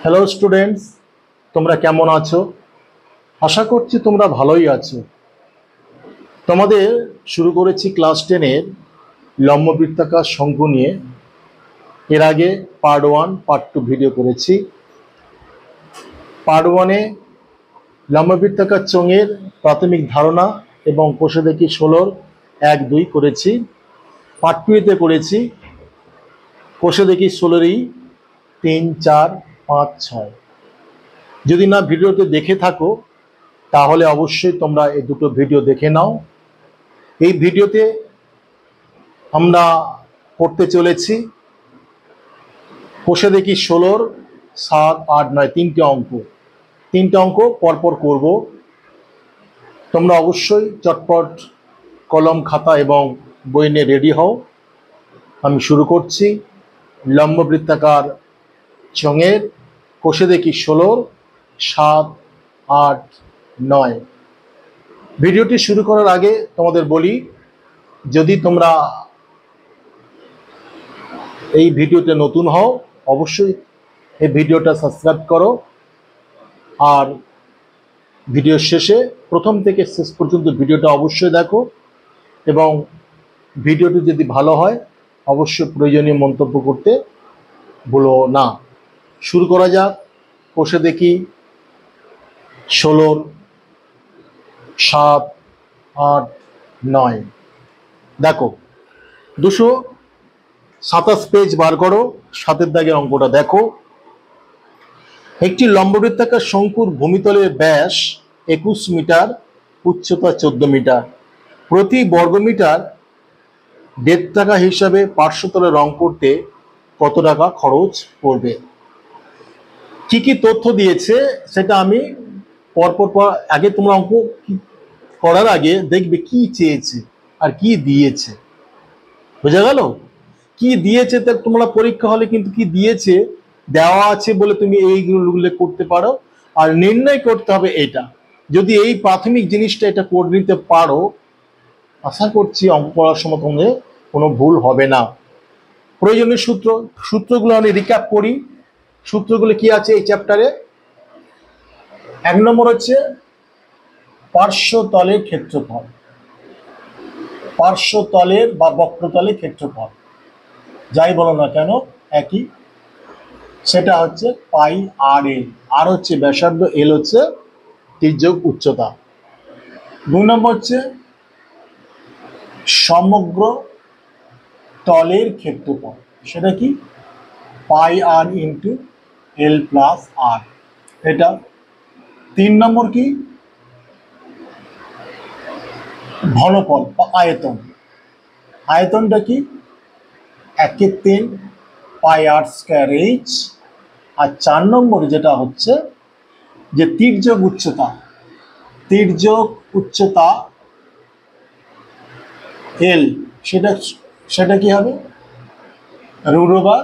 Hello students, তোমরা কেমন আছো? আশা করছি তোমরা ভালোই আছো। তোমাদের শুরু করেছি ক্লাস 10-এর লম্ববৃত্তাকার শঙ্কু নিয়ে। এর আগে পার্ট 1 পার্ট 2 ভিডিও করেছি। পার্ট 1-এ লম্ববৃত্তাকার চোঙের প্রাথমিক ধারণা এবং কোষে দেখি 16-র 1-2 করেছি। পার্ট 2-এতে করেছি কোষে দেখি 16-ই 3, 4, 5, 6। যদি না ভিডিওতে দেখে থাকো তাহলে অবশ্যই তোমরা এই দুটো ভিডিও দেখে নাও। এই ভিডিওতে আমরা করতে চলেছি কোষে দেখি 16-র 7, 8, 9 তিনটে অঙ্ক পরপর করব। তোমরা অবশ্যই চটপট কলম খাতা এবং বই নিয়ে রেডি হও। আমি শুরু করছি লম্ববৃত্তাকার চোঙের কোষে দেখি 16-র 7, 8, 9। ভিডিওটি শুরু করার আগে তোমাদের বলি, যদি তোমরা এই ভিডিওতে নতুন হও অবশ্যই এই ভিডিওটা সাবস্ক্রাইব করো, আর ভিডিওর শেষে প্রথম থেকে শেষ পর্যন্ত ভিডিওটা অবশ্যই দেখো, এবং ভিডিওটি যদি ভালো হয় অবশ্যই প্রয়োজনীয় মন্তব্য করতে ভুলো না। শুরু করা যাক কোষে দেখি 16-র 7, 8, 9। দেখো 227 পেজ বার করো, 7-এর দাগের অঙ্কটা দেখো। একটি লম্ববৃত্তাকার শঙ্কুর ভূমিতলের ব্যাস 21 মিটার, উচ্চতা 14 মিটার। প্রতি বর্গমিটার 1.5 টাকা হিসাবে পার্শ্বতলে রং করতে কত টাকা খরচ পড়বে? কি কি তথ্য দিয়েছে সেটা আমি পরপর আগে তোমরা অঙ্ক করার আগে দেখবে কি চেয়েছে আর কি দিয়েছে। বোঝা গেল? কি দিয়েছে তা তোমরা পরীক্ষা হলে কিন্তু কি দিয়েছে দেওয়া আছে বলে তুমি এইগুলো করতে পারো, আর নির্ণয় করতে হবে এটা। যদি এই প্রাথমিক জিনিসটা এটা করে নিতে পারো, আশা করছি অঙ্ক করার সময় তোমাদের কোনো ভুল হবে না। প্রয়োজনীয় সূত্রগুলো আমি রিক্যাপ করি। সূত্রগুলো কি আছে এই চ্যাপ্টারে? 1 নম্বর হচ্ছে পার্শ্বতলের ক্ষেত্রফল, পার্শ্বতলের বা বক্রতলের ক্ষেত্রফল যাই বলো না কেন একই, সেটা হচ্ছে পাই আর এল। আর হচ্ছে ব্যাসার্ধ, এল হচ্ছে তির্যক উচ্চতা। 2 নম্বর হচ্ছে সমগ্র তলের ক্ষেত্রফল, সেটা কি পাই আর ইন্টু এল প্লাস আর, এটা। 3 নম্বর কি ঘনফল বা আয়তন, আয়তনটা কি 1/3 পাই আর স্কয়ার এইচ। আর 4 নম্বর যেটা হচ্ছে যে তির্যক উচ্চতা, তির্যক উচ্চতা এল, সেটা কি হবে root over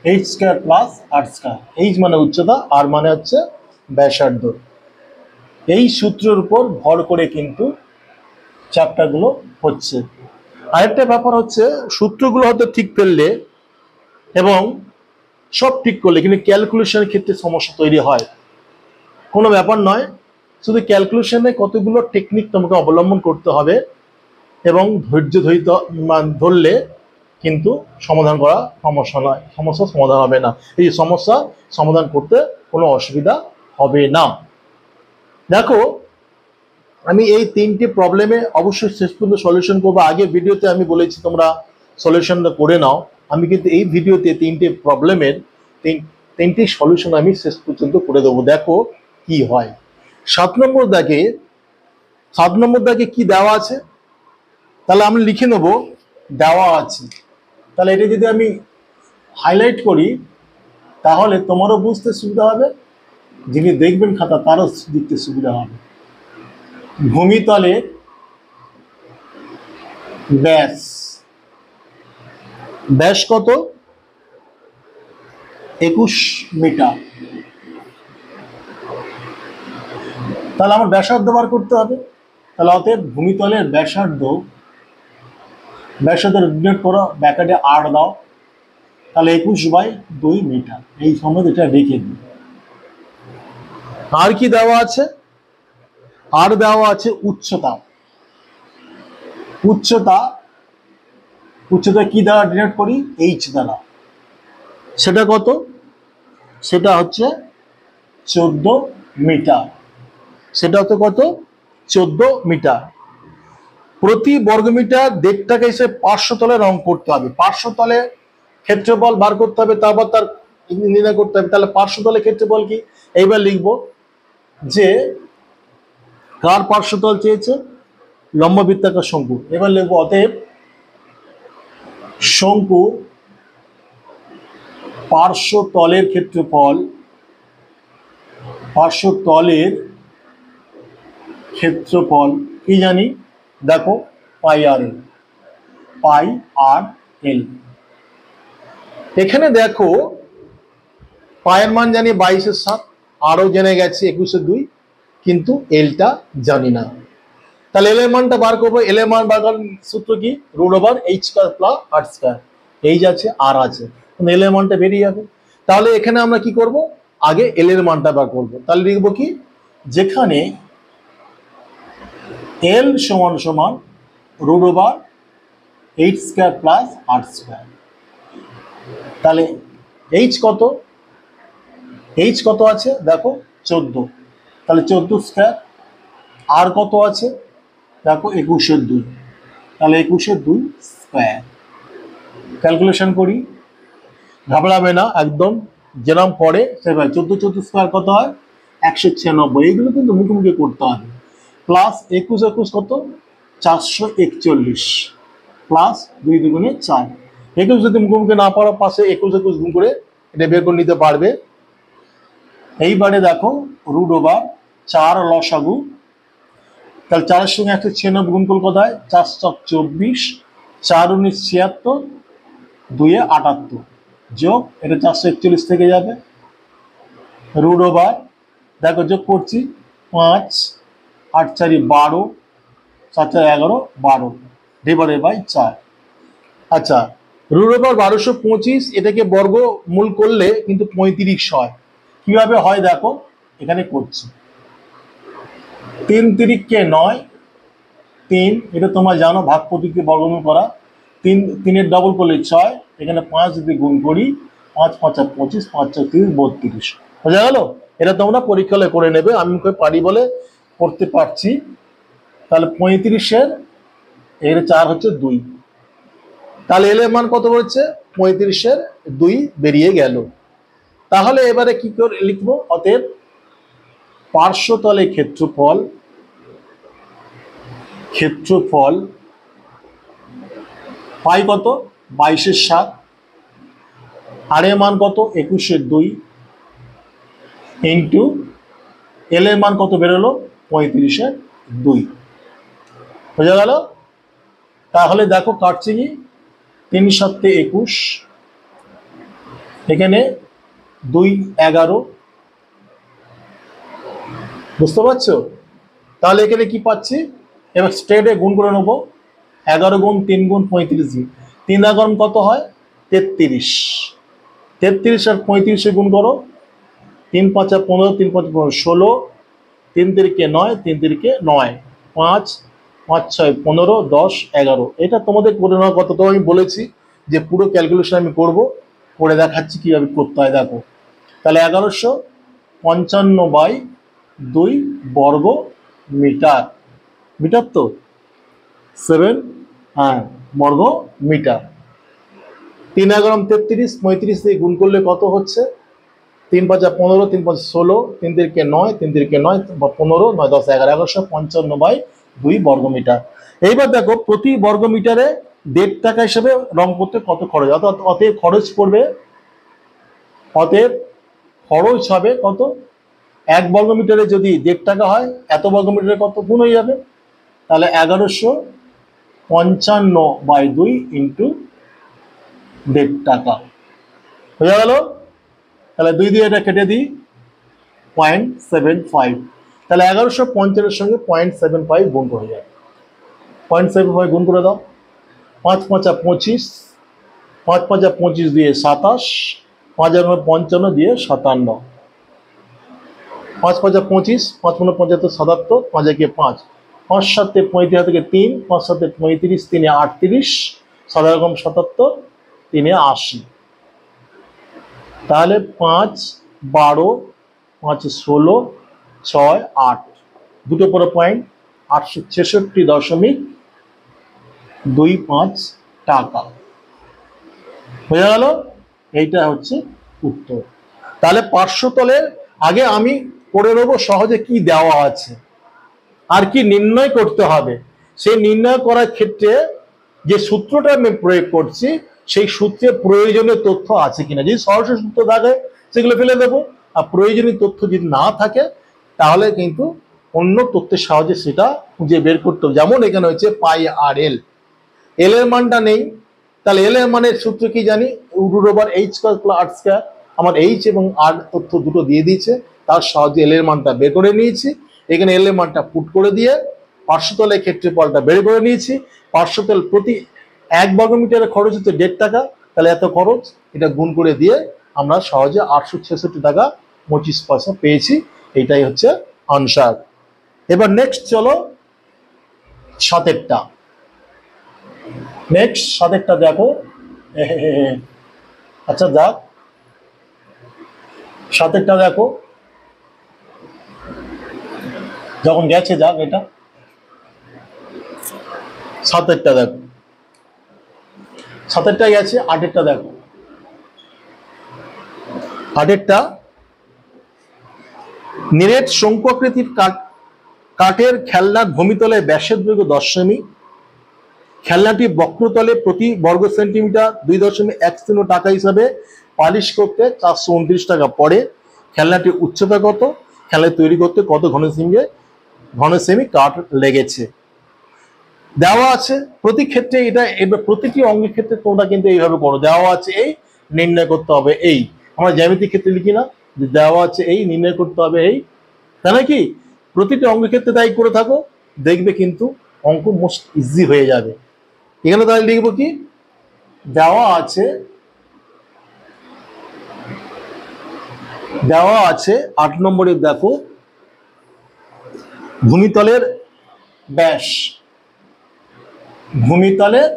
H square plus R square. H মানে উচ্চতা, আর মানে হচ্ছে ব্যাসার্ধ। এই সূত্রের উপর ভর করে কিন্তু চ্যাপ্টারগুলো হচ্ছে। আরেকটা ব্যাপার হচ্ছে সূত্রগুলো হয়তো ঠিক ফেললে এবং সব ঠিক করলে কিন্তু ক্যালকুলেশনের ক্ষেত্রে সমস্যা তৈরি হয়। কোনো ব্যাপার নয়, শুধু ক্যালকুলেশনে কতগুলো টেকনিক তোমাকে অবলম্বন করতে হবে এবং ধৈর্য ধরলে কিন্তু সমাধান করা সমস্যা নয়, সমস্যার সমাধান হবে না। এই সমস্যা সমাধান করতে কোনো অসুবিধা হবে না। দেখো আমি এই 3টে প্রবলেমে অবশ্যই শেষ পর্যন্ত সলিউশন করবো। আগের ভিডিওতে আমি বলেছি তোমরা সলিউশনটা করে নাও, আমি কিন্তু এই ভিডিওতে 3টে প্রবলেমের তিনটি সলিউশন আমি শেষ পর্যন্ত করে দেবো। দেখো কি হয়। 7 নম্বর দাগে কি দেওয়া আছে তাহলে আমি লিখে নেব দেওয়া আছে। তাহলে এটা যদি আমি হাইলাইট করি তাহলে তোমারও বুঝতে সুবিধা হবে, যিনি দেখবেন খাতা তারও লিখতে সুবিধা হবে। ভূমিতলের ব্যাস, ব্যাস কত 21 মিটার। তাহলে আমার ব্যাসার্ধ বার করতে হবে। তাহলে অতএব ভূমিতলের ব্যাসার্ধ রিলেট করো, ব্যাকেটে 8 দাও, তাহলে 21/2 মিটার। এই সময় এটা রেখে দিই। আর কি দেওয়া আছে? আর দেওয়া আছে উচ্চতা। উচ্চতা কি দ্বারা ডিনোট করি? এইচ দ্বারা। সেটা কত? সেটা হচ্ছে 14 মিটার। সেটা হচ্ছে কত? 14 মিটার। প্রতি বর্গমিটার 1.5 টাকা হিসেবে পার্শ্বতলে রং করতে হবে। পার্শ্বতলে ক্ষেত্রফল বার করতে হবে, তারপর তার নির্ণয় করতে হবে। তাহলে পার্শ্বতলে ক্ষেত্রফল কি? এইবার লিখবো যে কার পার্শ্বতল চেয়েছে? লম্ব বৃত্তাকার শঙ্কু। এবার লিখবো অতএব শঙ্কু পার্শ্বতলের ক্ষেত্রফল, পার্শ্বতলের ক্ষেত্রফল কি জানি? দেখো পাই আর এল, পাই আর এল। এখানে দেখো পায়ের মান জানি 22/7, আরও জেনে গেছি 21/2, কিন্তু এলটা জানি না। তাহলে এল এর মানটা বার করবো। এল এর মান বার করার সূত্র কি? √h² plus r²। এইচ আছে আর আছে, এল এর মানটা বেরিয়ে যাবে। তাহলে এখানে আমরা কি করব? আগে এল এর মানটা বার করবো। তাহলে লিখবো কি? যেখানে এল সমান সমান √h² প্লাস r²। তাহলে এইচ কত? এইচ কত আছে দেখো 14। তাহলে 14²। আর কত আছে দেখো 21/2। তাহলে 21/2 স্কয়ার। ক্যালকুলেশন করি, ঘাবড়াবে না একদম, যেরকম পড়ে সেভাবে। 14 স্কয়ার কত হয়? 196। এইগুলো কিন্তু মুখোমুখি করতে হবে। প্লাস 21 কত? 441 প্লাস 2 দুগুণে 4। 21 যদি মুখোমুখি না পারো, পাশে 21 গুণ করে এটা বের করে নিতে পারবে। এইবারে দেখো √4 লসাগু। তাহলে 4-এর সঙ্গে 196 গুণ করলে কত হয়? 4×4 = 24, 4×19 = 76, 2-এ 78, যোগ এটা 441 থেকে যাবে। √, দেখো যোগ করছি, 5, 8 × 4 = 12, 4 × 4 = 11, 12 /4। আচ্ছা, √1225 এটাকে বর্গমূল করলে কিন্তু 35 হয়। কিভাবে হয় দেখো, এখানে করছি। 3 × 3 = 9, 3, এটা তোমরা জানো ভাগ পদ্ধতিতে বর্গমূল করা। 3-এর ডবল করলে 6, এখানে 5 যদি গুণ করি, 5 × 5 = 25, 5 × 4 = 32। বোঝা গেল? এটা তোমরা পরীক্ষা হলে করে নেবে, আমি পারি বলে করতে পারছি। তাহলে 35-এর এর 4 হচ্ছে 2। তাহলে এল এর মান কত বলছে? 35-এর 2 বেরিয়ে গেল। তাহলে এবারে কি করে লিখবো? অতএব পার্শ্বতলে ক্ষেত্রফল, পাই কত? 22/7। আর এর মান কত? 21/2 ইন্টু এল এর মান কত বেরোলো? 35/2। বোঝা গেল? তাহলে দেখো কাটছে কি? 3 × 7 = 21, এখানে 2 = 11। বুঝতে পারছো? তাহলে এখানে কি পাচ্ছি? এবার স্ট্রেটে গুণ করে নেবো। 11 গুণ 3 গুণ 35, 3 × 11 কত হয়? 33। 33 আর 35 গুণ করো, 3 × 5 = 15, 3 × 5 = 15, 16, 3 × 3 = 9, 3 × 3 = 9, 5, 5 × 6 = 15, 10, 11। এটা তোমাদের করে নেওয়ার কথা তো আমি বলেছি যে পুরো ক্যালকুলেশন আমি করব, করে দেখাচ্ছি কিভাবে করতে হয়। দেখো, তাহলে 1155/2 বর্গ মিটার। মিটার তো 7, হ্যাঁ, বর্গ মিটার। 3 × 11 = 33, 35 দিয়ে গুণ করলে কত হচ্ছে? 3 × 5 = 15, 3 × 5 = 16, 3 × 3 = 9, 3 × 3 = 9, 15, 9, 10, 11, 1155/2 বর্গ মিটার। এইবার দেখো প্রতি বর্গ মিটারে 1.5 টাকা হিসেবে রং করতে কত খরচ? অতএব খরচ পড়বে, অতএব খরচ হবে কত? 1 বর্গ মিটারে যদি 1.5 টাকা হয়, এত বর্গ মিটারে কত গুণ হয়ে যাবে? তাহলে 1155/2 ইন্টু 1.5 টাকা হয়ে গেল। তাহলে 2 দিয়ে এটা কেটে দিই, 0.75। তাহলে 1150-এর সঙ্গে 0.75 গুণ করে যাবে। 0.75 গুণ করে দাও। 5 × 5 = 25, 5 5 25 দিয়ে 27, 5 55 দিয়ে 57, 5 5 25, 5 75 77, 5 একে 5, 5 7 35 থেকে 3, 5 7 35, 3 38, 7 রকম 77, 3 80। তাহলে 5 12, 5 16, 6 8, দুটো পরে পয়েন্ট, 866.25 টাকা। বোঝা গেল? এইটা হচ্ছে উত্তর। তাহলে পার্শ্বতলের আগে আমি করে নেবো সহজে কি দেওয়া আছে আর কি নির্ণয় করতে হবে। সেই নির্ণয় করার ক্ষেত্রে যে সূত্রটা আমি প্রয়োগ করছি সেই সূত্রে প্রয়োজনীয় তথ্য আছে কিনা। যদি সরাসরি সূত্র থাকে সেগুলো ফেলে দেবো, আর প্রয়োজনীয় তথ্য যদি না থাকে তাহলে কিন্তু অন্য তথ্যের সাহায্যে সেটা খুঁজে বের করতে হবে। যেমন এখানে হচ্ছে পাই আর এল, এল এর মানটা নেই, তাহলে এল এর মানের সূত্র কি জানি, √/h² + r²। আমার এইচ এবং আর তথ্য দুটো দিয়ে দিয়েছে, তার সাহায্যে এল এর মানটা বের করে নিয়েছি। এখানে এল এর মানটা পুট করে দিয়ে পার্শ্বতলের ক্ষেত্রফলটা বের করে নিয়েছি। পার্শ্বতল প্রতি 1 বর্গমিটারের খরচ হচ্ছে 1.5 টাকা, তাহলে এত খরচ, এটা গুণ করে দিয়ে আমরা সহজে 866 টাকা 25 পয়সা পেয়েছি। এটাই হচ্ছে আনসার। এবার নেক্সট চলো 7এরটা। নেক্সট 7এরটা দেখো। আচ্ছা যাক, 7এরটা দেখো, যখন গেছে যাক, এটা 7এরটা দেখো, 7এরটা গেছে। 8এরটা দেখো, 8এরটা নিরেট শঙ্কু আকৃতির কাঠের খেলনার ভূমিতলে ব্যাসের দৈর্ঘ্য 10 সেমি। খেলনাটি বক্রতলে প্রতি বর্গ সেন্টিমিটার 2.13 টাকা হিসাবে পালিশ করতে 429 টাকা পড়ে। খেলনাটির উচ্চতা কত? খেলনা তৈরি করতে কত ঘন সেমি কাঠ লেগেছে? দেওয়া আছে প্রতি ক্ষেত্রে। এটা এবার প্রতিটি অঙ্গের ক্ষেত্রে তোমরা কিন্তু এইভাবে করো। দেওয়া আছে এই, নির্ণয় করতে হবে এই। আমরা জ্যামিতিক ক্ষেত্রে লিখি না যে দেওয়া আছে এই, নির্ণয় করতে হবে এই, তাই নাকি? প্রতিটি অঙ্গের ক্ষেত্রে তাই করে থাকো, দেখবে কিন্তু অঙ্ক মোস্ট ইজি হয়ে যাবে। এখানে তাহলে লিখবো কি, দেওয়া আছে 8 নম্বরে দেখো, ভূমিতলের ব্যাস, ভূমিতলের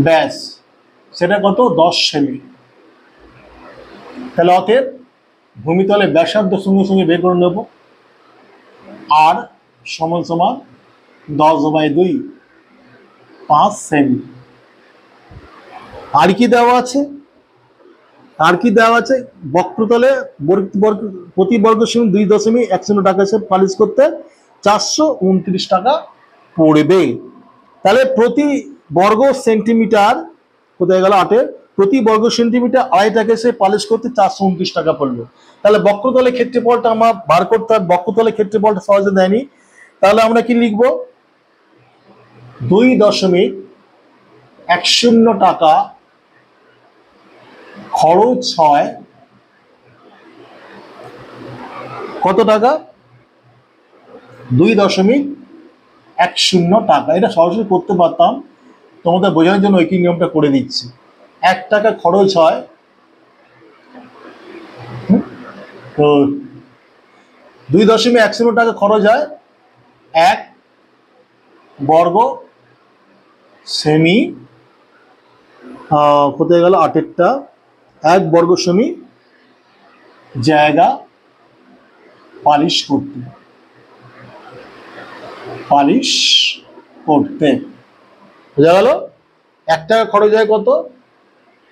ব্যাস সেটা কত? 10 সেমি। তাহলে অতএব ভূমিতলের ব্যাসার্ধ সঙ্গে সঙ্গে বের করে নেব, আর সমান সমান 10/2, 5 সেমি। আর কি দেওয়া আছে? আর কি দেওয়া আছে? বক্রতলে প্রতি বর্গ সেমি 2.10 টাকা হিসেবে পালিশ করতে 429 টাকা পড়বে। তাহলে প্রতি বর্গ সেন্টিমিটার, কোথায় গেল 8-এর, প্রতি বর্গ সেন্টিমিটার 2.5 টাকা হিসেবে পালিশ করতে 429 টাকা পড়বে। তাহলে বক্রতলের ক্ষেত্রফলটা আমার বার করতে হবে। বক্রতলের ক্ষেত্রফলটা সহজে দেয়নি, তাহলে আমরা কি লিখবো? 2.10 টাকা খরচ হয় কত টাকা? 2.10 টাকা। এটা সরাসরি করতে পারতাম, তোমাদের বোঝানোর জন্য একই নিয়মটা করে দিচ্ছি। 1 টাকা খরচ হয়, তো 2.10 টাকা খরচ হয় 1 বর্গ সেমি, কোথায় গেল 8এরটা, 1 বর্গ সেমি জায়গা পালিশ করতে, বোঝা গেল? 1 টাকা খরচ হয় কত?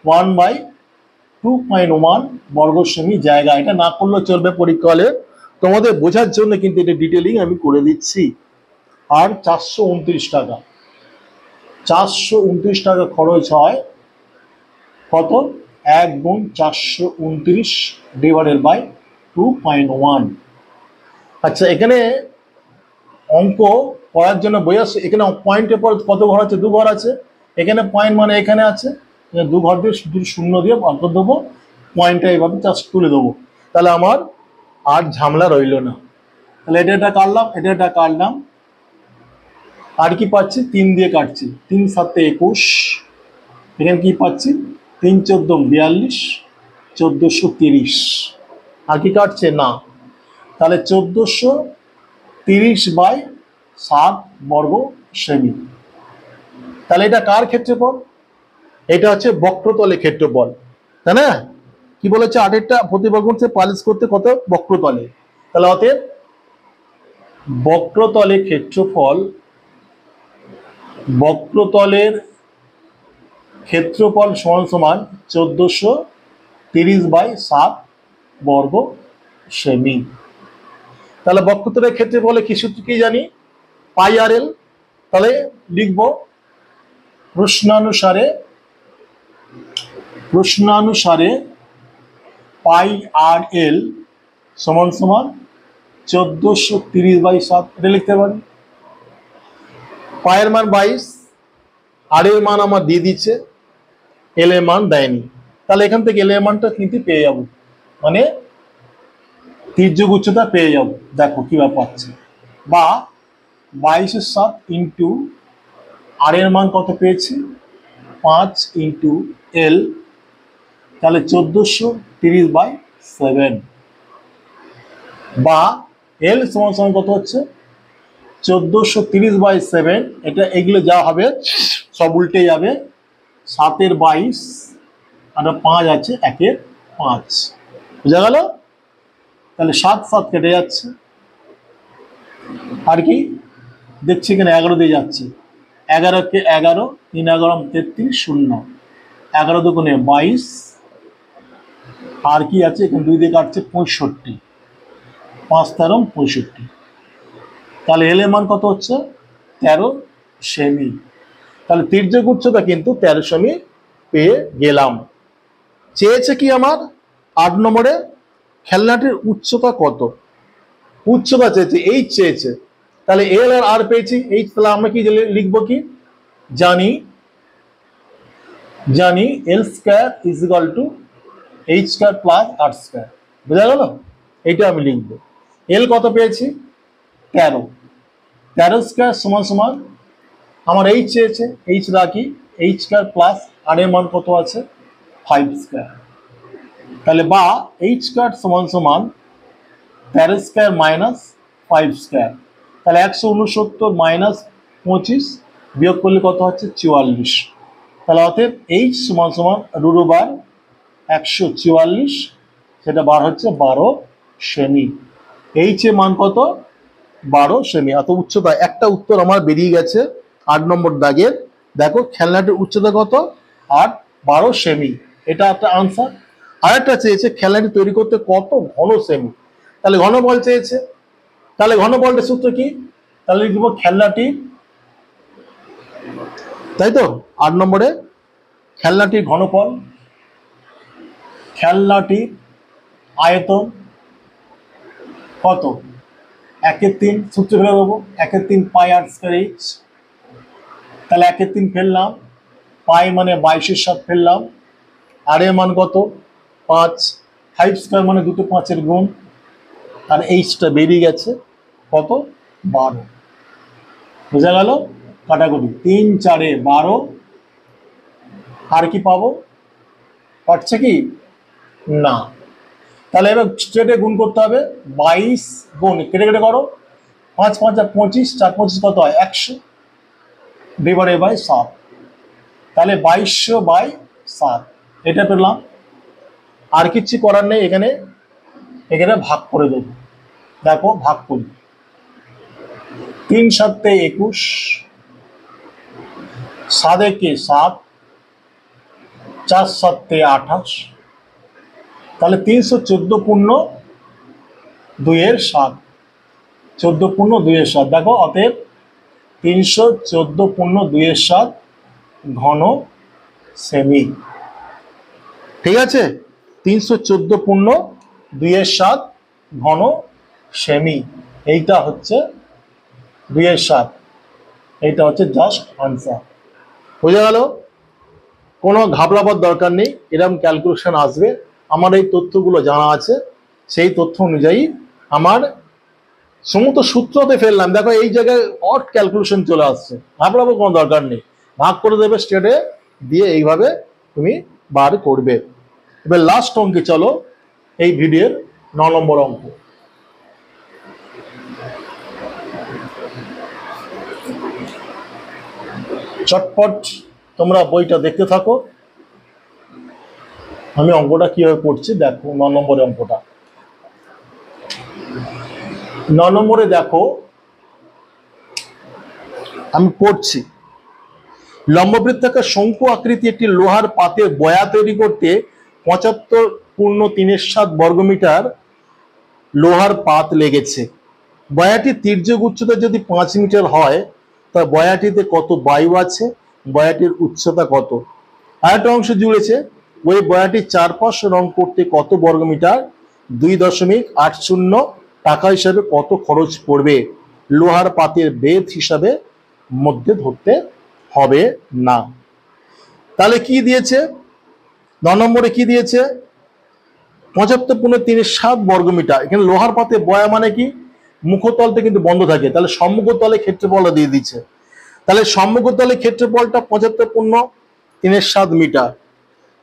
1/2.1 বর্গ সেমি জায়গা। এটা না করলেও চলবে পরীক্ষা হলে, তোমাদের বোঝার জন্য কিন্তু এটা ডিটেলিং আমি করে দিচ্ছি। আর 429 টাকা, 429 টাকা খরচ হয় কত? 1 × 429 / 2.1। আচ্ছা, এখানে অঙ্ক করার জন্য বোঝাচ্ছে, এখানে পয়েন্টের পর কত ঘর আছে? 2 ঘর আছে। এখানে পয়েন্ট মানে এখানে আছে, 2 ঘর দিয়ে শুধু শূন্য দিয়ে অঙ্ক দেবো, পয়েন্টটা এইভাবে জাস্ট তুলে দেবো। তাহলে আমার আর ঝামেলা রইল না। তাহলে এটা কাটলাম, এটা কাটলাম, আর কি পাচ্ছি? 3 দিয়ে কাটছি, 3 × 7 = 21, এখানে কি পাচ্ছি 3 14 42 1430 আর কি কাটছে না, তাহলে 1430/7 বর্গ সেমি। তাহলে এটা কার ক্ষেত্রফল? এটা হচ্ছে বক্রতলের ক্ষেত্রফল, তাই না? কি বলেছে 8টা প্রতিবর্গকে পালিশ করতে কত বক্রতলে, তাহলে অতএব বক্রতলের ক্ষেত্রফল, বক্রতলের ক্ষেত্রফল সমান সমান 1430/7 বর্গ সেমি। তাহলে বক্রতলের ক্ষেত্রফলের কি সূত্র কি জানি? পাই আর এল। তাহলে লিখব প্রশ্নানুসারে পাই আর এল সমান সমান 1430/7, এটা লিখতে পারি। পায়ের মান 22, আর এর মান আমার দিয়ে দিচ্ছে, এল এর মান দেয়নি, তাহলে এখান থেকে এল এর মানটা কিন্তু পেয়ে যাব, মানে তির্যক উচ্চতা পেয়ে যাব। দেখো কিভাবে পাচ্ছি, বা 22/7 ইন্টু আর এর মান কত পেয়েছি 5 ইন্টু এল, তাহলে 1430/7, বা এল সমান সমান কত হচ্ছে 1430/7। এটা এগুলো যা হবে সব উল্টে যাবে, 7 22 আর 5 আছে 1 5, বুঝা গেল? তাহলে 7 7 কেটে যাচ্ছে, আর কি দেখছি এখানে 11 দিয়ে যাচ্ছে, 11 কে 11, 3 11 33 0, 11 দুগুণে 22, আর কি আছে এখানে 2 দিয়ে কাটছে 65, 5 13 65, তাহলে এল এর মান কত হচ্ছে 13 সেমি। তাহলে তির্যক উচ্চতা কিন্তু 13 সেমি পেয়ে গেলাম। চেয়েছে কি আমার 8 নম্বরে খেলনাটির উচ্চতা কত, উচ্চতা চেয়েছে, এইচ চেয়েছে, তাহলে এল আর আর পেয়েছি, এইচ, তাহলে আমরা কি লিখবো, কি জানি L square is equal to H square plus R square, বুঝা গেল? এইটা আমি লিখবো। এল কত পেয়েছি 13, 13 স্কয়ার সমান সমান আমার এইচ চেয়েছে, এইচ রাখি, এইচ স্কয়ার প্লাস আর এর মান কত আছে 5 স্কয়ার, তাহলে বা এইচ স্কয়ার সমান সমান 13 স্কয়ার মাইনাস 5 স্কয়ার, তাহলে 169 মাইনাস 25 বিয়োগ করলে কত হচ্ছে 44, তাহলে অতএব এইচ সমান সমান √/144, সেটা বার হচ্ছে 12 সেমি। এইচ এর মান কত 12 সেমি। এত উচ্চতা, একটা উত্তর আমার বেরিয়ে গেছে 8 নম্বর দাগের। দেখো খেলনাটির উচ্চতা কত 8 12 সেমি, এটা একটা আনসার। আরেকটা চেয়েছে খেলনাটি তৈরি করতে কত ঘন সেমি, তাহলে ঘনবল চেয়েছে, তাহলে ঘনবলটার সূত্র কি, তাহলে লিখব খেলনাটি, তাই তো 8 নম্বরে খেলনাটির ঘনফল, খেলনাটির আয়তন কত 1/3, সূত্র ফেলে দেবো 1/3 পাই আর স্কয়ার এইচ, তাহলে 1/3 ফেললাম, পাই মানে 22/7 ফেললাম, আর এর মান কত 5, 5 স্কয়ার মানে 2 5-এর গুণ, আর এইচটা বেরিয়ে গেছে কত 12, বোঝা গেল? কাটাকুটি 3 4 12, আর কি পাবো, পাচ্ছে কি না, তাহলে এবার স্ট্রেটে গুণ করতে হবে, 22 গুণ কেটে কেটে করো, 5 5 25, 4 25 কত হয় 100 ডিভাইডেড বাই 7, তাহলে 2200/7 এটা পেলাম। আর কিছু করার নেই, এখানে ভাগ করে দেব, দেখো ভাগ করি, 3 7 21, 7 1 7, 4 7 28, তাহলে 314 পূর্ণ 2/7, 14 পূর্ণ 2/7, দেখো অতএব 314 পূর্ণ 2/7 ঘন সেমি, ঠিক আছে? 314 পূর্ণ 2/7 ঘন সেমি, এইটা হচ্ছে 2/7, এইটা হচ্ছে জাস্ট আনসার, বুঝা গেল? কোনো ঘাবড়াবার দরকার নেই, এরকম ক্যালকুলেশন আসবে, আমার এই তথ্যগুলো জানা আছে, সেই তথ্য অনুযায়ী আমার সমস্ত সূত্রতে ফেললাম, দেখো এই জায়গায় অড ক্যালকুলেশন চলে আসছে, ঘাবড়াবার কোনো দরকার নেই, ভাগ করে দেবে স্টেটে দিয়ে এইভাবে তুমি বার করবে। এবার লাস্ট অঙ্কে চলো, এই ভিডিওর 9 নম্বর অঙ্ক। চটপট তোমরা বইটা দেখতে থাকো, আমি অঙ্কটা কিভাবে করছি দেখো। 9 নম্বরের অঙ্কটা, 9 নম্বরে দেখো আমি পড়ছি। লম্ববৃত্তাকার শঙ্কু আকৃতি একটি লোহার পাতের বয়া তৈরি করতে 75 পূর্ণ 3/7 বর্গমিটার লোহার পাত লেগেছে। বয়াটির তির্যক উচ্চতা যদি 5 মিটার হয়, তা বয়াটিতে কত বায়ু আছে, বয়াটির উচ্চতা কত। আরেকটা অংশ জুড়েছে, ওই বয়াটির চারপাশ রং করতে কত বর্গমিটার, 2.80 টাকা হিসাবে কত খরচ পড়বে, লোহার পাতের বেধ হিসাবে মধ্যে ধরতে হবে না। তাহলে কি দিয়েছে 9 নম্বরে, কি দিয়েছে 75 পূর্ণ 3/7 বর্গমিটার। এখানে লোহার পাতে বয়া মানে কি, মুখতলটা কিন্তু বন্ধ থাকে, তাহলে সম্মুখতলে ক্ষেত্রফলটা দিয়ে দিচ্ছে। তাহলে সম্মুখতলে ক্ষেত্রফলটা 75 পূর্ণ 3/7 মিটার।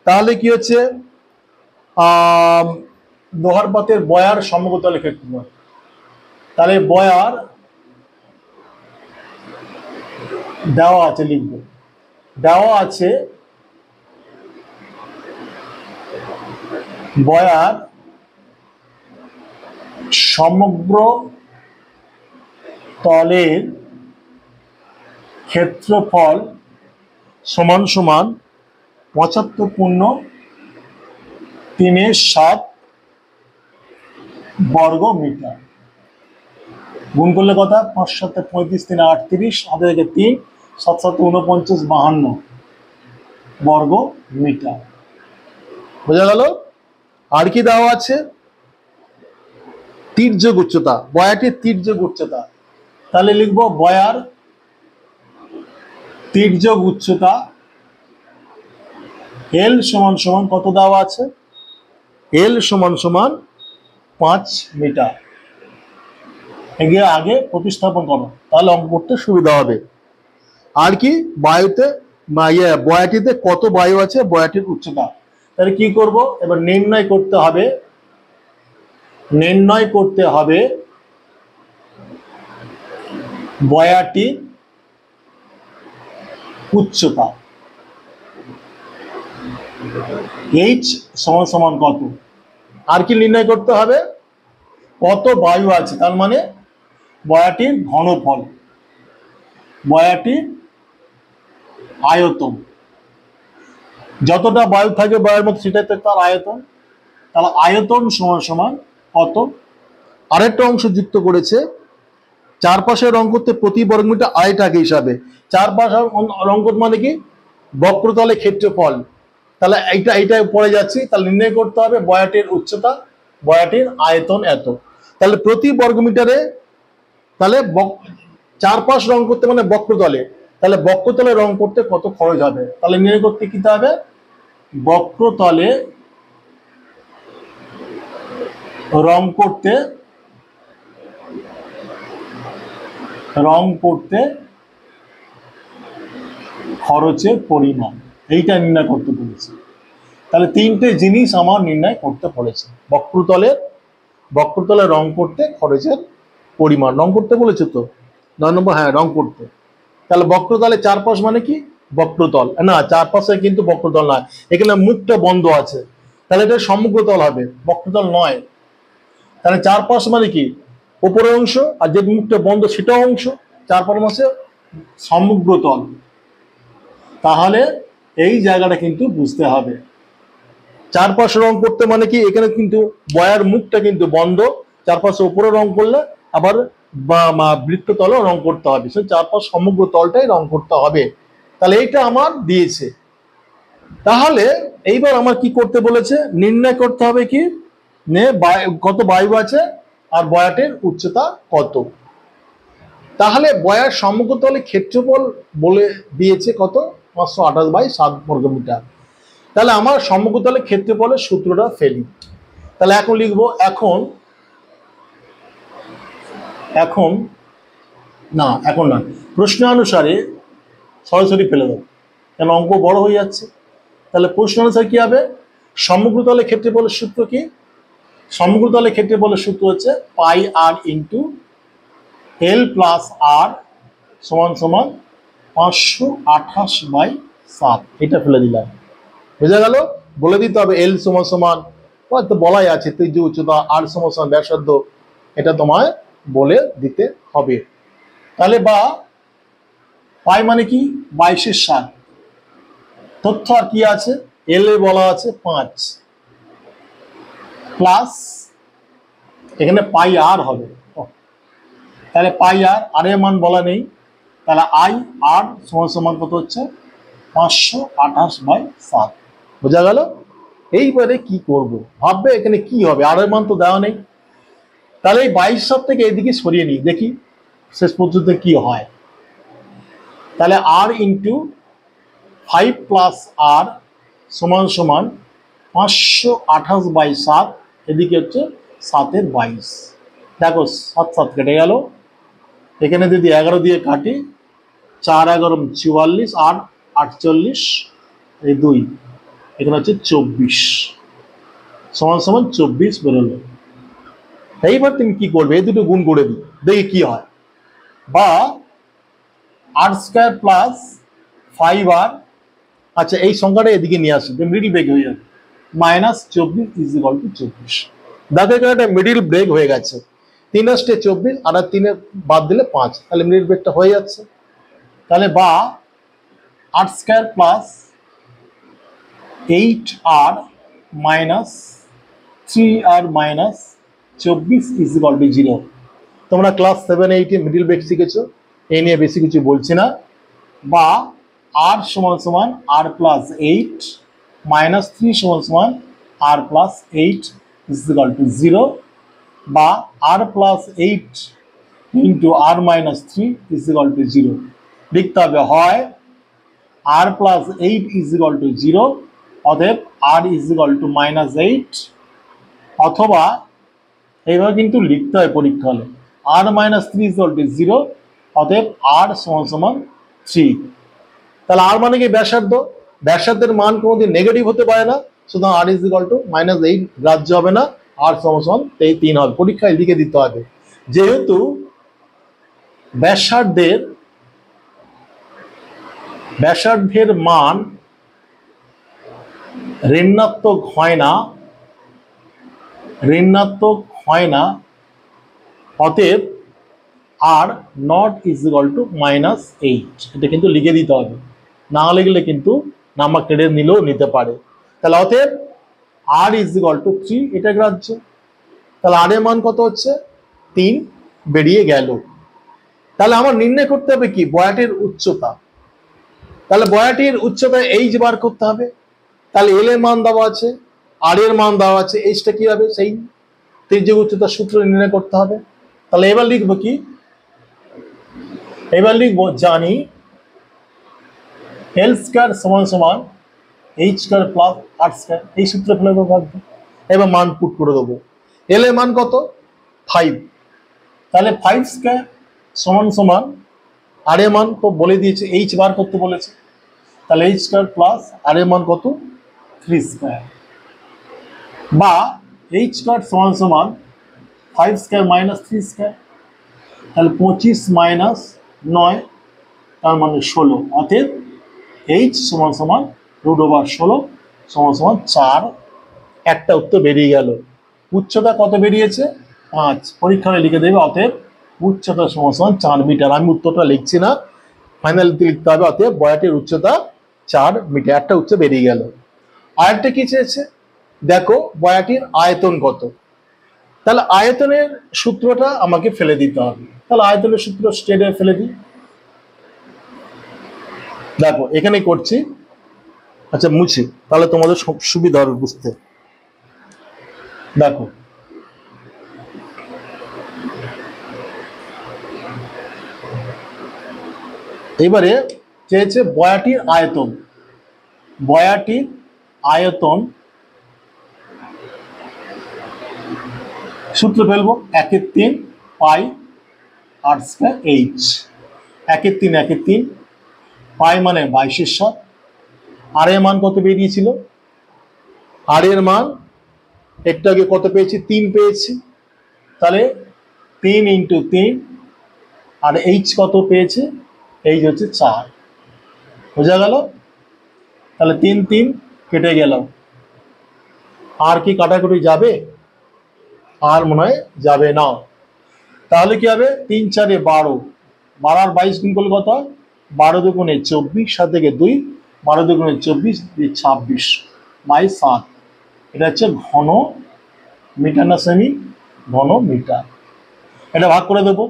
তাহলে কি হচ্ছে লোহার পাতের বয়ার সম্মুখতলে ক্ষেত্রফল, তাহলে বয়ার দেওয়া আছে, লিখব দেওয়া আছে বয়ার সমগ্র তলের ক্ষেত্রফল সমান সমান 75 পূর্ণ 3/7 বর্গ মিটার। গুণ করলে কথা, 5 × 7 = 35, 3 × 8 = 38, হাতে থেকে 3, 7 × 7 = 49, 52 বর্গ মিটার। বোঝা গেল? আর কি দেওয়া আছে, তির্যক উচ্চতা, বয়াটির তির্যক উচ্চতা। তাহলে লিখবো বয়ার তির্যক উচ্চতা এল সমান সমান কত দেওয়া আছে, এল সমান সমান 5 মিটার। এগিয়ে আগে প্রতিস্থাপন করো, তাহলে অঙ্ক করতে সুবিধা হবে। আর কি, বায়ুতে বয়াটিতে কত বায়ু আছে, বয়াটির উচ্চতা। তাহলে কি করব, এবার নির্ণয় করতে হবে, নির্ণয় করতে হবে বয়াটির উচ্চতা। এইচ সমান সমান কত, আর কি নির্ণয় করতে হবে, কত বায়ু আছে, তার মানে বয়াটির ঘনফল, বয়াটির আয়তন, যতটা বায়ু থাকে বয়ার মধ্যে সেটাই তার আয়তন। তাহলে আয়তন সমান সমান কত। আরেকটা অংশ যুক্ত করেছে, চারপাশে রং করতে প্রতি বর্গমিটার আড়াই টাকা হিসাবে। চারপাশে রং করতে মানে কি, বক্রতলে ক্ষেত্রফল। তাহলে এইটা পড়ে যাচ্ছি, তাহলে নির্ণয় করতে হবে বয়াটির উচ্চতা, বয়াটির আয়তন এত। তাহলে প্রতি বর্গমিটারে, তাহলে চারপাশ রং করতে মানে বক্রতলে, তাহলে বক্রতলে রং করতে কত খরচ হবে। তাহলে নির্ণয় করতে কি হবে, বক্রতলে রং করতে খরচের পরিমাণ, এইটা নির্ণয় করতে বলেছে। তাহলে তিনটে জিনিস আমার নির্ণয় করতে বলেছে, বক্রতলে রং করতে খরচের পরিমাণ, রং করতে বলেছে তো 9 নম্বর, হ্যাঁ রং করতে। তাহলে বক্রতলে চারপাশ মানে কি, বক্রতল না, চারপাশে কিন্তু বক্রতল নয়, এখানে মুখটা বন্ধ আছে, তাহলে এটা সমগ্রতল হবে, বক্রতল নয়। তাহলে চারপাশ মানে কি, উপরের অংশ, আর যে মুখটা বন্ধ সেটাও অংশ, চারপাশ মাসে সমগ্রতল। তাহলে এই জায়গাটা কিন্তু বুঝতে হবে। চারপাশে রং করতে মানে কি, এখানে কিন্তু বয়ার মুখটা কিন্তু বন্ধ, চারপাশে উপরে রং করলে আবার বৃত্ততলেও রং করতে হবে, সে চারপাশ সমগ্র তলটাই রং করতে হবে। তাহলে এইটা আমার দিয়েছে। তাহলে এইবার আমার কি করতে বলেছে, নির্ণয় করতে হবে কি, কত বায়ু আছে আর বয়াটির উচ্চতা কত। তাহলে বয়ার সমগ্রতলে ক্ষেত্রফল বলে দিয়েছে কত, 528/7 বর্গমিটার। তাহলে আমার সমগ্রতলে ক্ষেত্রফলের সূত্রটা ফেলি। তাহলে এখন লিখবো, এখন না প্রশ্নানুসারে সরাসরি ফেলে দেবো। কেন অঙ্ক বড় হয়ে যাচ্ছে। তাহলে প্রশ্ন অনুসার কি হবে, সমগ্রতলের ক্ষেত্রফলের সূত্র কি, সমগ্রতলের ক্ষেত্রফলের সূত্র হচ্ছে পাই আর ইন্টু এল প্লাস আর সমান সমান 528/7। এটা ফেলে দিলাম, বুঝা গেল। বলে দিতে হবে এল সমান সমান, তো বলাই আছে ত্রিজ্য উচ্চতা, আর সমান সমান ব্যাসার্ধ, এটা তোমায় বলে দিতে হবে। তাহলে বা পাই মানে কি 22/7, তথ্য আর কি আছে, এল এ বলা আছে 5 প্লাস এখানে পাই আর হবে, তাহলে পাই আর এর মান বলা নেই, তাহলে আই আর সমান সমান কত হচ্ছে 528/7, বোঝা গেল। এইবারে কি করব, ভাববে এখানে কি হবে, আর এর মান তো দেওয়া নেই, তাহলে এই 22 থেকে এদিকে সরিয়ে নিই, দেখি শেষ পর্যন্ত কি হয়। তাহলে আর ইন্টু 5 প্লাস আর সমান সমান 528/7, এদিকে হচ্ছে 7 এর 22। দেখো 7 7 কেটে গেল, এখানে যদি 11 দিয়ে কাটি, 4 11 44, 8 48, এই 2, এখানে হচ্ছে 24 সমান সমান 24 বেরোলো। এইবার তুমি কি করবে, এই দুটো গুণ করে দিই, দেখি কি হয়। বা আর স্কয়ার প্লাস 5r, আচ্ছা এই সংখ্যাটা এদিকে নিয়ে আসি, মিডিল ব্রেক হয়ে যাবে, -24 ইজ ইকুয়াল টু 24। দেখো এখানে একটা মিডিল ব্রেক হয়ে গেছে, 3 আসতে 24 আর 3 বাদ দিলে 5, তাহলে মিডিল ব্রেকটা হয়ে যাচ্ছে। তাহলে বা R square plus 8r minus 3r minus 24 is equal to 0। তোমরা ক্লাস 7 8 এ মিডিল ব্রেক শিখেছো, এই নিয়ে বেশি কিছু বলছি না। বা আর সমান সমান আর প্লাস 8 মাইনাস 3 সমান সমান R plus 8 is equal to 0, বা R plus 8 into R minus 3 is equal to 0। লিখতে হবে হয় R plus 8 is equal to 0, অতএব আর ইজ ইকুয়াল টু -8, অথবা এইভাবে কিন্তু লিখতে হয় পরীক্ষা হলে, আর মাইনাস 3 ইজ ইকুয়াল টু 0, অতএব আর সমান সমান 3। তাহলে আর মানে কি ব্যাসার্ধ, ব্যাসার্ধের মান কোনোদিন নেগেটিভ হতে পারে না, সুতরাং আর ইজ ইকুয়াল টু -8 গ্রাহ্য হবে না, আর সমান সমান 3 হবে। পরীক্ষা এদিকে দিতে হবে, যেহেতু ব্যাসার্ধের মান ঋণাত্মক হয় না, অতএব are not is equal two -8। এটা কিন্তু লিখে দিতে হবে, না লিখলে কিন্তু নাম্বার কেটে নিলেও নিতে পারে। তাহলে অতএব আর ইজ ইকুয়াল টু 3, এটা গ্রাহ্য। তাহলে আর এর মান কত হচ্ছে 3 বেরিয়ে গেল। তাহলে আমার নির্ণয় করতে হবে কি, বয়াটির উচ্চতা। তাহলে বয়াটির উচ্চতা এইচ বার করতে হবে। তাহলে এল এর মান দেওয়া আছে, আর এর মান দেওয়া আছে, এইচটা কি হবে, সেই ত্রিজ্য উচ্চতার সূত্র নির্ণয় করতে হবে। তাহলে এবার লিখবো কি, এবার লিখবো জানি এল স্কয়ার সমান সমান H square plus R square, এই সূত্র ফেলে দেবো। এবার মান পুট করে দেবো, এল এর মান কত 5, তাহলে 5 স্কয়ার সমান সমান আর এর মান তো বলে দিয়েছে, এইচ বার করতে বলেছে, তাহলে এইচ স্কয়ার প্লাস আর এর মান কত 3 স্কয়ার, বা এইচ স্কয়ার সমান সমান 5 স্কয়ার মাইনাস 3 স্কয়ার, তাহলে 25 মাইনাস 9, তার মানে 16, অতএব এইচ সমান সমান √16 সমান সমান 4। একটা উত্তর বেরিয়ে গেল। উচ্চতা কত বেরিয়েছে 5, পরীক্ষায় লিখে দেবে, অতএব উচ্চতা সমান সমান 4 মিটার। আমি উত্তরটা লিখছি না, ফাইনালিতে লিখতে হবে, অতএব বয়াটির উচ্চতা 4 মিটার। একটা উত্তর বেরিয়ে গেল। আরেকটা কি চেয়েছে, দেখো বয়াটির আয়তন কত। তাহলে আয়তনের সূত্রটা আমাকে ফেলে দিতে হবে। তাহলে আয়তনের সূত্র স্টেডে ফেলে দিই, দেখো এখানে করছি, আচ্ছা মুছি, তাহলে তোমাদের সুবিধা হবে বুঝতে। দেখো এবারে চেয়েছে বয়াটির আয়তন, বয়াটির আয়তন সূত্র ফেলবো 1/3 পাই r² h, 1/3 1/3, পাই মানে 22/7, আর এর মান কত বেরিয়েছিল? আর এর মান একটু আগে কত পেয়েছি? 3 পেয়েছি। তাহলে 3 × 3, আর এইচ কত পেয়েছে? এইচ হচ্ছে 4। বোঝা গেল? তাহলে 3 3 কেটে গেল। আর কি কাটাকুটি যাবে? আর মনে হয় যাবে না। তাহলে কি হবে? 3 4 12, 12 আর 22 গুণ করলে কত হয়? 12 দুগুণে 24, 7 থেকে 2, 12 দুগুণে 24, 26 বাই 7। এটা হচ্ছে ঘন মিটার না সেমি? ঘন মিটার। এটা ভাগ করে দেবো।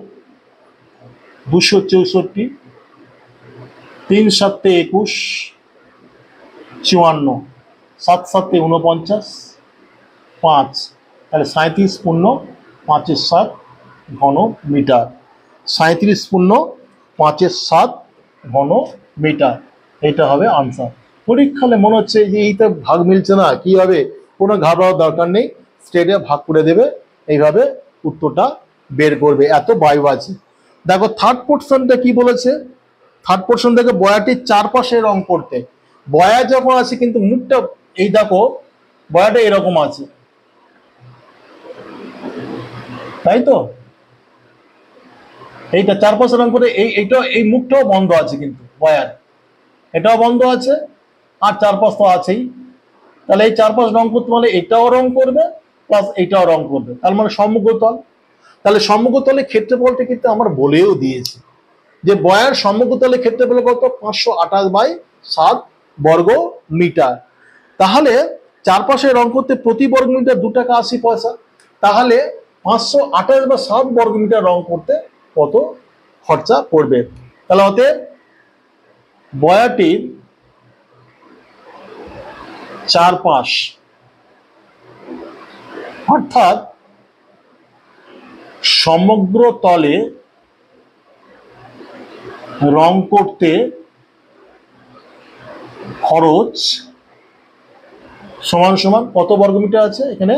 264, 3 7 21, 54, 7 7 49, 5, তাহলে 37 পূর্ণ 5 7 ঘন মিটার। 37 পূর্ণ 5 7 ঘন মিটার, এটা হবে আনসার। পরীক্ষালে মনে হচ্ছে যে এইটা ভাগ মিলছে না, কি হবে? কোনো ঘাবড়ানোর দরকার নেই, স্ট্রেটে ভাগ করে দেবে, এইভাবে উত্তরটা বের করবে। এত বায়ু আছে। দেখো থার্ড পোর্শনটা কি বলেছে? থার্ড পোর্শন থেকে বয়াটির চারপাশে রং করতে। বয়া যখন আছে কিন্তু মুখটা, এই দেখো বয়াটা এরকম আছে, তাই তো? এইটা চারপাশে রং করে এইটা, এই মুখটাও বন্ধ আছে কিন্তু বয়ার, এটাও বন্ধ আছে, আর চারপাশ তো আছেই। তাহলে এই চারপাশ রং করতে মানে এটাও রং করবে প্লাস এইটাও রং করবে, তার মানে সম্মুখতল। তাহলে সম্মুখতলের ক্ষেত্রফলটা কিন্তু আমরা বলেও দিয়েছি যে বয়ার সম্মুখতলের ক্ষেত্রফল কত? 528/7 বর্গ মিটার। তাহলে চারপাশে রং করতে প্রতি বর্গ মিটার 2 টাকা 80 পয়সা। তাহলে 528/7 বর্গ মিটার রং করতে কত খরচা পড়বে? তাহলে অতএব বয়াটির চারপাশ অর্থাৎ সমগ্র তলে রং করতে খরচ সমান সমান কত বর্গমিটার আছে এখানে?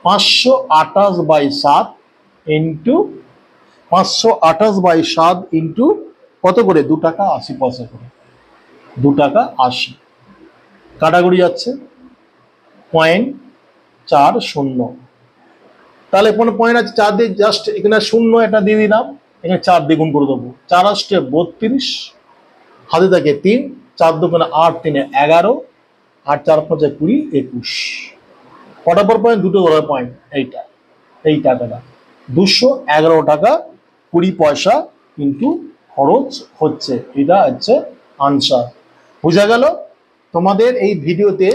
528/7 ইন্টু 528/7 ইন্টু কত করে? 2 টাকা 80 পয়সা করে। 2 টাকা 80, কাটাকুটি যাচ্ছে 0.40। তাহলে কোনো পয়েন্ট আছে 4 দিয়ে, জাস্ট এখানে 0 এটা দিয়ে দিলাম, এখানে 4 দ্বিগুণ করে দেবো। 4 8 32, হাতে থাকে 3, 4 2 8, 3 11, 8 4 5 20, 21। কটা পর পয়েন্ট? দুটো করে পয়েন্ট। এইটা, এই টাকাটা 211 টাকা 20 পয়সা কিন্তু খরচ হচ্ছে। এটা হচ্ছে আনসার। বোঝা গেল? তোমাদের এই ভিডিওতে,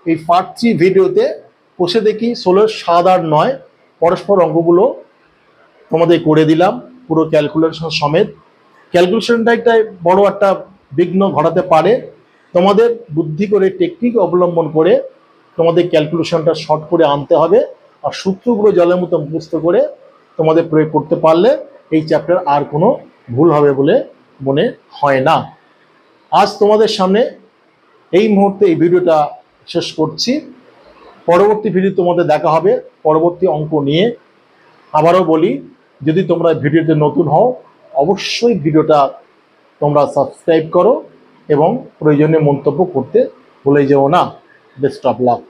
এই পার্ট 3 ভিডিওতে বসে দেখি 16 7 আর 9 পরস্পর অঙ্কগুলো তোমাদের করে দিলাম পুরো ক্যালকুলেশন সমেত। ক্যালকুলেশনটা একটা বড় একটা বিঘ্ন ঘটাতে পারে। তোমাদের বুদ্ধি করে, টেকনিক অবলম্বন করে তোমাদের ক্যালকুলেশনটা শর্ট করে আনতে হবে, আর সূত্রগুলো জলের মতো মুখস্থ করে তোমাদের প্রয়োগ করতে পারলে এই চ্যাপ্টার আর কোনো ভুল হবে বলে মনে হয় না। আজ তোমাদের সামনে এই মুহূর্তে এই ভিডিওটা শেষ করছি। পরবর্তী ভিডিও তোমাদের দেখা হবে পরবর্তী অঙ্ক নিয়ে। আবারও বলি, যদি তোমরা ভিডিওতে নতুন হও অবশ্যই ভিডিওটা তোমরা সাবস্ক্রাইব করো এবং প্রয়োজনীয় মন্তব্য করতে ভুলে যেও না। Best of luck.